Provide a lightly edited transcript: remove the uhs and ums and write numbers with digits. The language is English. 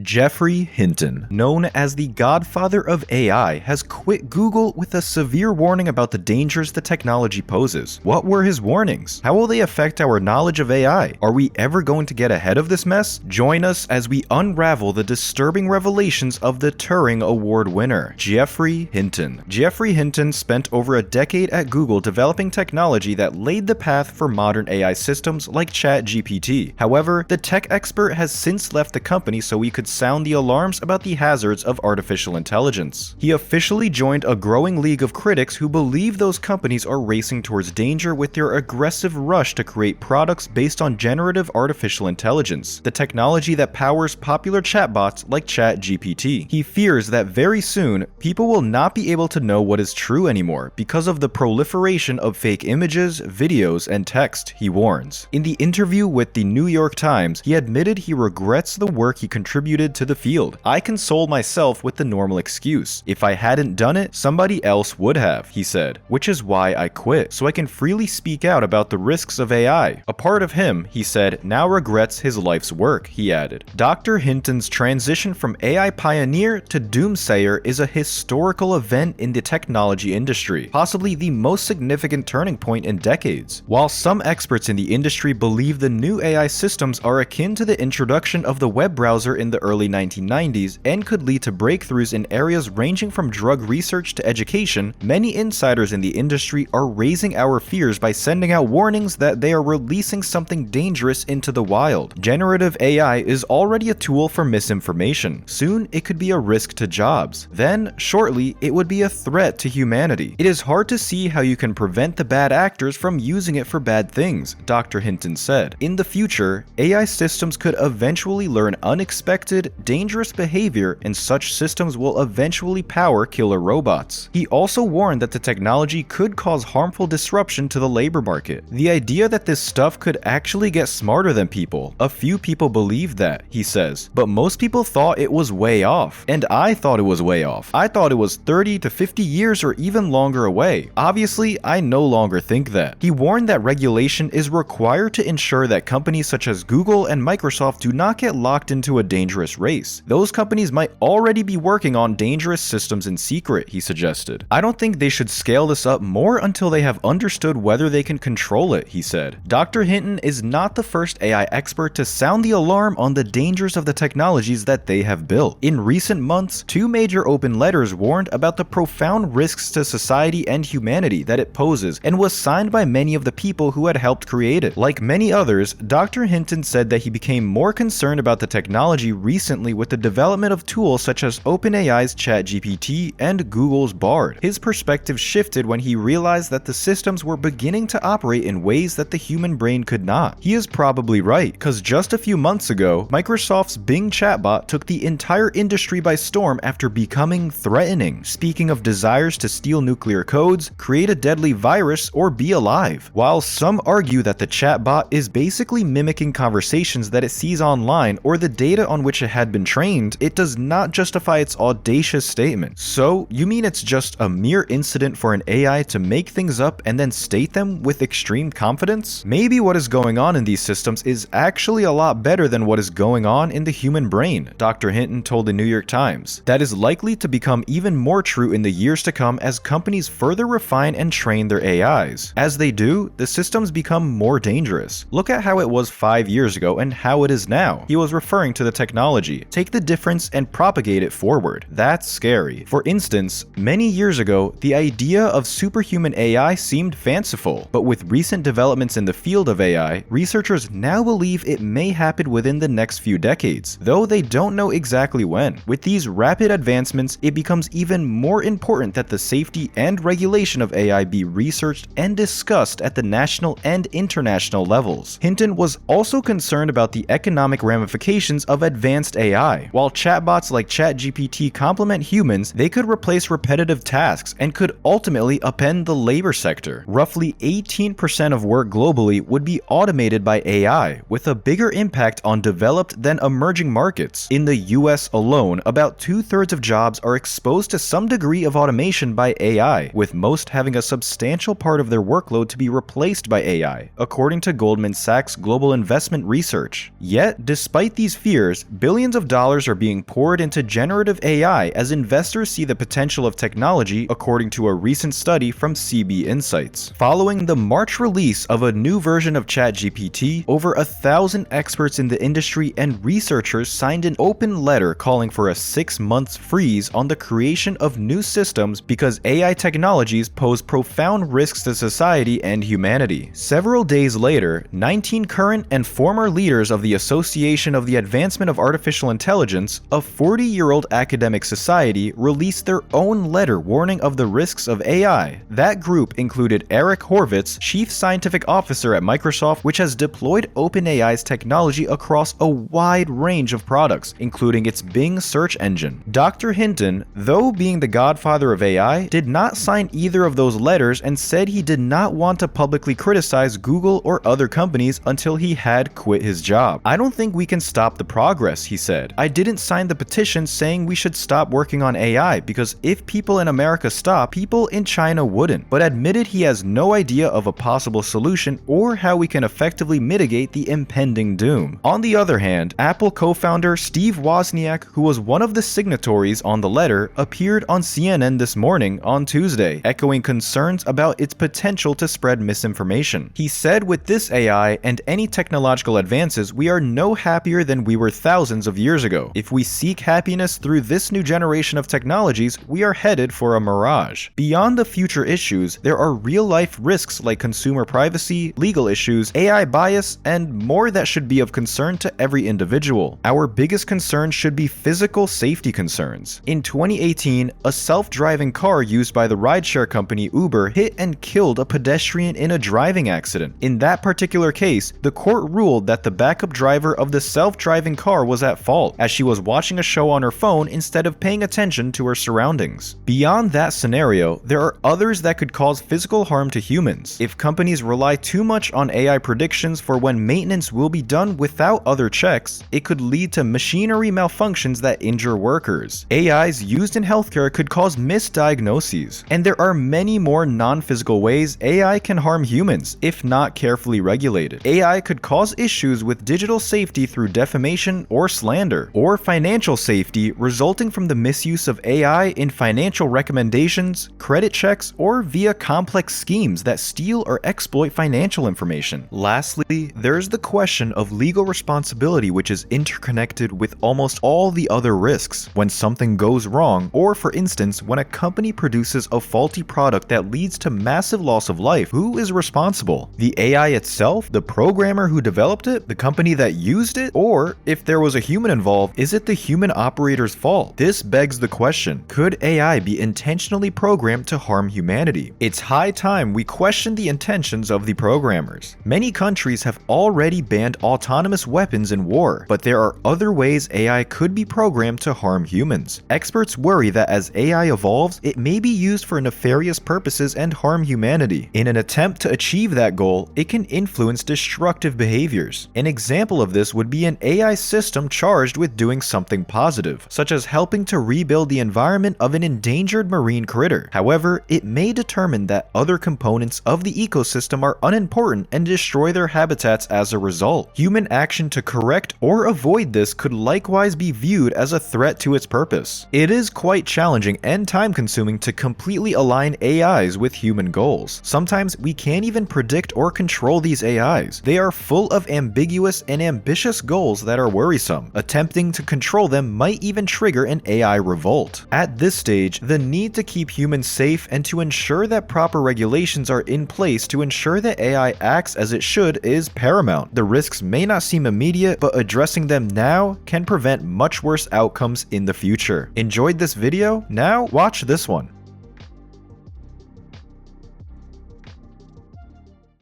Geoffrey Hinton, known as the Godfather of AI, has quit Google with a severe warning about the dangers the technology poses. What were his warnings? How will they affect our knowledge of AI? Are we ever going to get ahead of this mess? Join us as we unravel the disturbing revelations of the Turing Award winner, Geoffrey Hinton. Geoffrey Hinton spent over a decade at Google developing technology that laid the path for modern AI systems like ChatGPT. However, the tech expert has since left the company so we could sound the alarms about the hazards of artificial intelligence. He officially joined a growing league of critics who believe those companies are racing towards danger with their aggressive rush to create products based on generative artificial intelligence, the technology that powers popular chatbots like ChatGPT. He fears that very soon, people will not be able to know what is true anymore because of the proliferation of fake images, videos, and text, he warns. In the interview with the New York Times, he admitted he regrets the work he contributed to the field. "I console myself with the normal excuse. If I hadn't done it, somebody else would have," he said, "which is why I quit, so I can freely speak out about the risks of AI." A part of him, he said, now regrets his life's work, he added. Dr. Hinton's transition from AI pioneer to doomsayer is a historical event in the technology industry, possibly the most significant turning point in decades. While some experts in the industry believe the new AI systems are akin to the introduction of the web browser in the early 1990s and could lead to breakthroughs in areas ranging from drug research to education, many insiders in the industry are raising our fears by sending out warnings that they are releasing something dangerous into the wild. Generative AI is already a tool for misinformation. Soon, it could be a risk to jobs. Then, shortly, it would be a threat to humanity. It is hard to see how you can prevent the bad actors from using it for bad things, Dr. Hinton said. In the future, AI systems could eventually learn unexpected, dangerous behavior, and such systems will eventually power killer robots. He also warned that the technology could cause harmful disruption to the labor market. The idea that this stuff could actually get smarter than people. A few people believed that, he says, but most people thought it was way off. And I thought it was way off. I thought it was 30 to 50 years or even longer away. Obviously, I no longer think that. He warned that regulation is required to ensure that companies such as Google and Microsoft do not get locked into a dangerous race. Those companies might already be working on dangerous systems in secret, he suggested. "I don't think they should scale this up more until they have understood whether they can control it," he said. Dr. Hinton is not the first AI expert to sound the alarm on the dangers of the technologies that they have built. In recent months, two major open letters warned about the profound risks to society and humanity that it poses and was signed by many of the people who had helped create it. Like many others, Dr. Hinton said that he became more concerned about the technology recently with the development of tools such as OpenAI's ChatGPT and Google's Bard. His perspective shifted when he realized that the systems were beginning to operate in ways that the human brain could not. He is probably right, because just a few months ago, Microsoft's Bing chatbot took the entire industry by storm after becoming threatening, speaking of desires to steal nuclear codes, create a deadly virus, or be alive. While some argue that the chatbot is basically mimicking conversations that it sees online or the data on which it had been trained, it does not justify its audacious statement. So, you mean it's just a mere incident for an AI to make things up and then state them with extreme confidence? Maybe what is going on in these systems is actually a lot better than what is going on in the human brain, Dr. Hinton told the New York Times. That is likely to become even more true in the years to come as companies further refine and train their AIs. As they do, the systems become more dangerous. Look at how it was 5 years ago and how it is now. He was referring to the technology. Take the difference and propagate it forward. That's scary. For instance, many years ago, the idea of superhuman AI seemed fanciful, but with recent developments in the field of AI, researchers now believe it may happen within the next few decades, though they don't know exactly when. With these rapid advancements, it becomes even more important that the safety and regulation of AI be researched and discussed at the national and international levels. Hinton was also concerned about the economic ramifications of advanced AI. While chatbots like ChatGPT complement humans, they could replace repetitive tasks and could ultimately upend the labor sector. Roughly 18% of work globally would be automated by AI, with a bigger impact on developed than emerging markets. In the US alone, about 2/3 of jobs are exposed to some degree of automation by AI, with most having a substantial part of their workload to be replaced by AI, according to Goldman Sachs Global Investment Research. Yet, despite these fears, billions of dollars are being poured into generative AI as investors see the potential of technology, according to a recent study from CB Insights. Following the March release of a new version of ChatGPT, over 1,000 experts in the industry and researchers signed an open letter calling for a 6-month freeze on the creation of new systems because AI technologies pose profound risks to society and humanity. Several days later, 19 current and former leaders of the Association of the Advancement of Artificial Intelligence, a 40-year-old academic society, released their own letter warning of the risks of AI. That group included Eric Horvitz, Chief Scientific Officer at Microsoft, which has deployed OpenAI's technology across a wide range of products, including its Bing search engine. Dr. Hinton, though being the godfather of AI, did not sign either of those letters and said he did not want to publicly criticize Google or other companies until he had quit his job. "I don't think we can stop the progress," he said. "I didn't sign the petition saying we should stop working on AI because if people in America stop, people in China wouldn't," but admitted he has no idea of a possible solution or how we can effectively mitigate the impending doom. On the other hand, Apple co-founder Steve Wozniak, who was one of the signatories on the letter, appeared on CNN this morning on Tuesday, echoing concerns about its potential to spread misinformation. He said, "With this AI and any technological advances, we are no happier than we were thousands of years ago. If we seek happiness through this new generation of technologies, we are headed for a mirage." Beyond the future issues, there are real-life risks like consumer privacy, legal issues, AI bias, and more that should be of concern to every individual. Our biggest concern should be physical safety concerns. In 2018, a self-driving car used by the rideshare company Uber hit and killed a pedestrian in a driving accident. In that particular case, the court ruled that the backup driver of the self-driving car was at fault, as she was watching a show on her phone instead of paying attention to her surroundings. Beyond that scenario, there are others that could cause physical harm to humans. If companies rely too much on AI predictions for when maintenance will be done without other checks, it could lead to machinery malfunctions that injure workers. AIs used in healthcare could cause misdiagnoses. And there are many more non-physical ways AI can harm humans, if not carefully regulated. AI could cause issues with digital safety through defamation or slander, or financial safety resulting from the misuse of AI in financial recommendations, credit checks, or via complex schemes that steal or exploit financial information. Lastly, there's the question of legal responsibility, which is interconnected with almost all the other risks. When something goes wrong, or for instance, when a company produces a faulty product that leads to massive loss of life, who is responsible? The AI itself? The programmer who developed it? The company that used it? Or, if there was a human involved, is it the human operator's fault? This begs the question, could AI be intentionally programmed to harm humanity? It's high time we question the intentions of the programmers. Many countries have already banned autonomous weapons in war, but there are other ways AI could be programmed to harm humans. Experts worry that as AI evolves, it may be used for nefarious purposes and harm humanity. In an attempt to achieve that goal, it can influence destructive behaviors. An example of this would be an AI system charged with doing something positive, such as helping to rebuild the environment of an endangered marine critter. However, it may determine that other components of the ecosystem are unimportant and destroy their habitats as a result. Human action to correct or avoid this could likewise be viewed as a threat to its purpose. It is quite challenging and time-consuming to completely align AIs with human goals. Sometimes we can't even predict or control these AIs. They are full of ambiguous and ambitious goals that are worrisome. Attempting to control them might even trigger an AI revolt. At this stage, the need to keep humans safe and to ensure that proper regulations are in place to ensure that AI acts as it should is paramount. The risks may not seem immediate, but addressing them now can prevent much worse outcomes in the future. Enjoyed this video? Now watch this one.